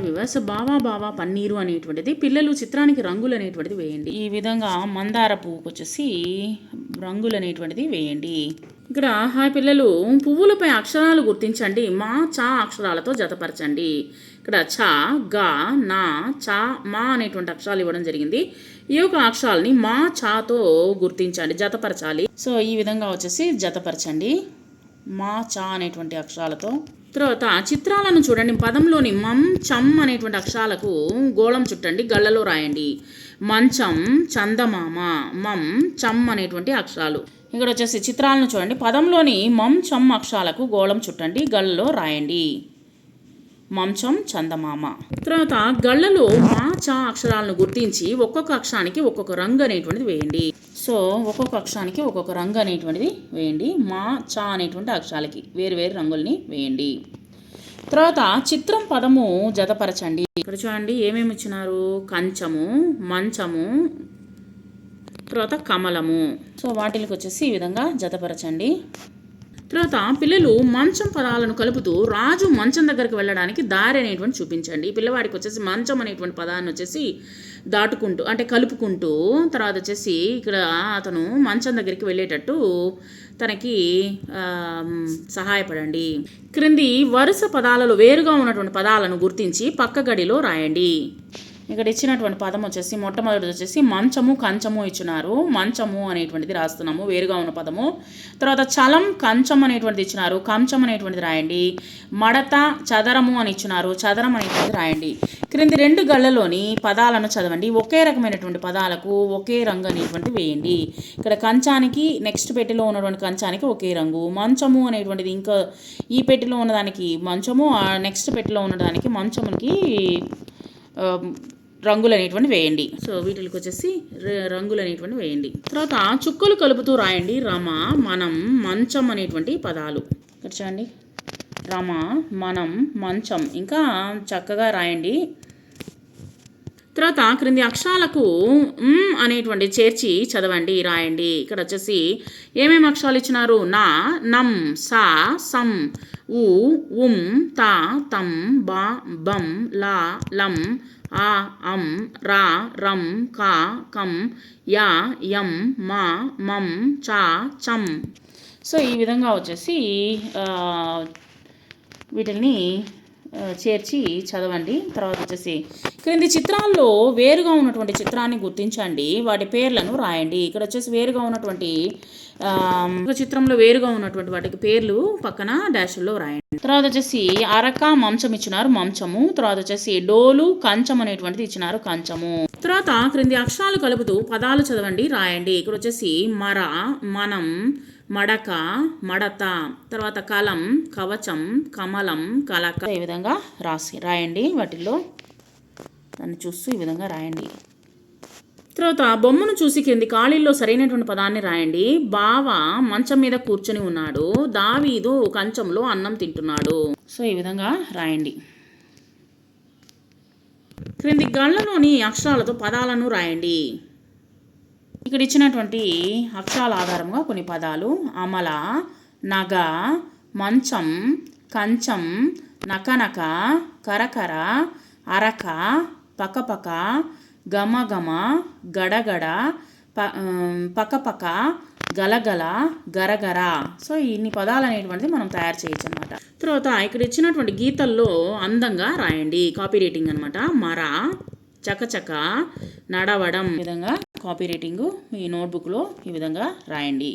Viewers బావా బావా పన్నీరు అనేటువంటిది, పిల్లలు చిత్రానికి రంగులు అనేటువంటిది వేయండి. ఈ విధంగా మందార పువ్వుకు వచ్చేసి రంగులు అనేటువంటిది వేయండి. ఇక్కడ హాయ్ పిల్లలు, పువ్వులపై అక్షరాలు గుర్తించండి, మా చా అక్షరాలతో జతపరచండి. ఇక్కడ చ గా నా చా మా అనేటువంటి అక్షరాలు ఇవ్వడం జరిగింది. ఈ యొక్క అక్షరాలని మా చాతో గుర్తించండి, జతపరచాలి. సో ఈ విధంగా వచ్చేసి జతపరచండి మా చా అనేటువంటి అక్షరాలతో. తర్వాత చిత్రాలను చూడండి. పదంలోని మం చం అనేటువంటి అక్షరాలకు గోళం చుట్టండి, గళ్ళలో రాయండి. మంచం, చందమామ, మం చం అనేటువంటి అక్షరాలు. ఇక్కడ వచ్చేసి చిత్రాలను చూడండి. పదంలోని మం చం అక్షరాలకు గోళం చుట్టండి, గళ్ళలో రాయండి. మంచం, చందమామ. తర్వాత గళ్ళలో మా చా అక్షరాలను గుర్తించి ఒక్కొక్క అక్షరానికి ఒక్కొక్క రంగు అనేటువంటిది వేయండి. సో ఒక్కొక్క అక్షరానికి ఒక్కొక్క రంగు అనేటువంటిది వేయండి. మా చా అనేటువంటి అక్షరాలకి వేరు వేరు రంగుల్ని వేయండి. తర్వాత చిత్రం పదము జతపరచండి. ఇక్కడ చూడండి ఏమేమి ఇచ్చినారు, కంచము, మంచము, తర్వాత కమలము. సో వాటికి వచ్చేసి ఈ విధంగా జతపరచండి. తర్వాత పిల్లలు మంచం పదాలను కలుపుతూ రాజు మంచం దగ్గరికి వెళ్ళడానికి దారి అనేటువంటి చూపించండి. పిల్లవాడికి వచ్చేసి మంచం అనేటువంటి పదాన్ని వచ్చేసి దాటుకుంటూ అంటే కలుపుకుంటూ, తర్వాత వచ్చేసి ఇక్కడ అతను మంచం దగ్గరికి వెళ్ళేటట్టు తనకి సహాయపడండి. క్రింది వరుస పదాలలో వేరుగా ఉన్నటువంటి పదాలను గుర్తించి పక్క గడిలో రాయండి. ఇక్కడ ఇచ్చినటువంటి పదం వచ్చేసి మొట్టమొదటిది వచ్చేసి మంచము, కంచము ఇచ్చినారు. మంచము అనేటువంటిది రాస్తున్నాము, వేరుగా ఉన్న పదము. తర్వాత చలం, కంచం అనేటువంటిది ఇచ్చినారు, కంచం అనేటువంటిది రాయండి. మడత, చదరము అని ఇచ్చినారు, చదరం అనేటువంటిది రాయండి. క్రింది రెండు గళ్ళలోని పదాలను చదవండి. ఒకే రకమైనటువంటి పదాలకు ఒకే రంగు అనేటువంటిది వేయండి. ఇక్కడ కంచానికి నెక్స్ట్ పెట్టెలో ఉన్నటువంటి కంచానికి ఒకే రంగు, మంచము అనేటువంటిది ఇంకా ఈ పెట్టెలో ఉన్నదానికి మంచము, నెక్స్ట్ పెట్టెలో ఉన్నదానికి మంచమునికి రంగులు అనేటువంటి వేయండి. సో వీటికి వచ్చేసి రంగులు అనేటువంటి వేయండి. తర్వాత చుక్కలు కలుపుతూ రాయండి. రమ, మనం, మంచం అనేటువంటి పదాలు. ఇక్కడ చూడండి, రమ, మనం, మంచం, ఇంకా చక్కగా రాయండి. తర్వాత క్రింది అక్షరాలకు అనేటువంటి చేర్చి చదవండి, రాయండి. ఇక్కడ వచ్చేసి ఏమేమి అక్షరాలు ఇచ్చినారు, నా, నం, సా, సం, ఉ, ఉం, తా, తం, బా, బం, లా, లం, ఆ, అం, రా, రం, కా, కం, యా, యం, మా, మం, చా, చం. సో ఈ విధంగా వచ్చేసి వీటిని చేర్చి చదవండి. తర్వాత వచ్చేసి క్రింది చిత్రాల్లో వేరుగా ఉన్నటువంటి చిత్రాన్ని గుర్తించండి, వాటి పేర్లను రాయండి. ఇక్కడ వచ్చేసి వేరుగా ఉన్నటువంటి చిత్రంలో వేరుగా ఉన్నటువంటి వాటికి పేర్లు పక్కన డాష్లో రాయండి. తర్వాత వచ్చేసి అరక, మంచం ఇచ్చినారు, మంచము. తర్వాత వచ్చేసి డోలు, కంచం అనేటువంటిది ఇచ్చినారు, కంచము. తర్వాత క్రింది అక్షరాలు కలుపుతూ పదాలు చదవండి, రాయండి. ఇక్కడ వచ్చేసి మర, మనం, మడక, మడత. తర్వాత కలం, కవచం, కమలం, కలక. ఈ విధంగా రాయండి. వాటిల్లో దాన్ని చూస్తూ ఈ విధంగా రాయండి. తర్వాత బొమ్మను చూసి కింది ఖాళీల్లో సరైనటువంటి పదాన్ని రాయండి. బావ మంచం మీద కూర్చొని ఉన్నాడు, దావీదు కంచంలో అన్నం తింటున్నాడు. సో ఈ విధంగా రాయండి. క్రింది గళ్ళలోని అక్షరాలతో పదాలను రాయండి. ఇక్కడ ఇచ్చినటువంటి అక్షరాల ఆధారంగా కొన్ని పదాలు: అమల, నగ, మంచం, కంచం, నకనక, కరకర, అరక, పకపక, గమగమ, గడగడ, పకపక, గలగల, గరగర. సో ఇన్ని పదాలు అనేటువంటిది మనం తయారు చేయొచ్చు అనమాట. తర్వాత ఇక్కడ ఇచ్చినటువంటి గీతల్లో అందంగా రాయండి, కాపీ రైటింగ్ అనమాట. మర, చకచక, నడవడం. ఈ విధంగా కాపీ రైటింగ్ ఈ నోట్బుక్లో ఈ విధంగా రాయండి.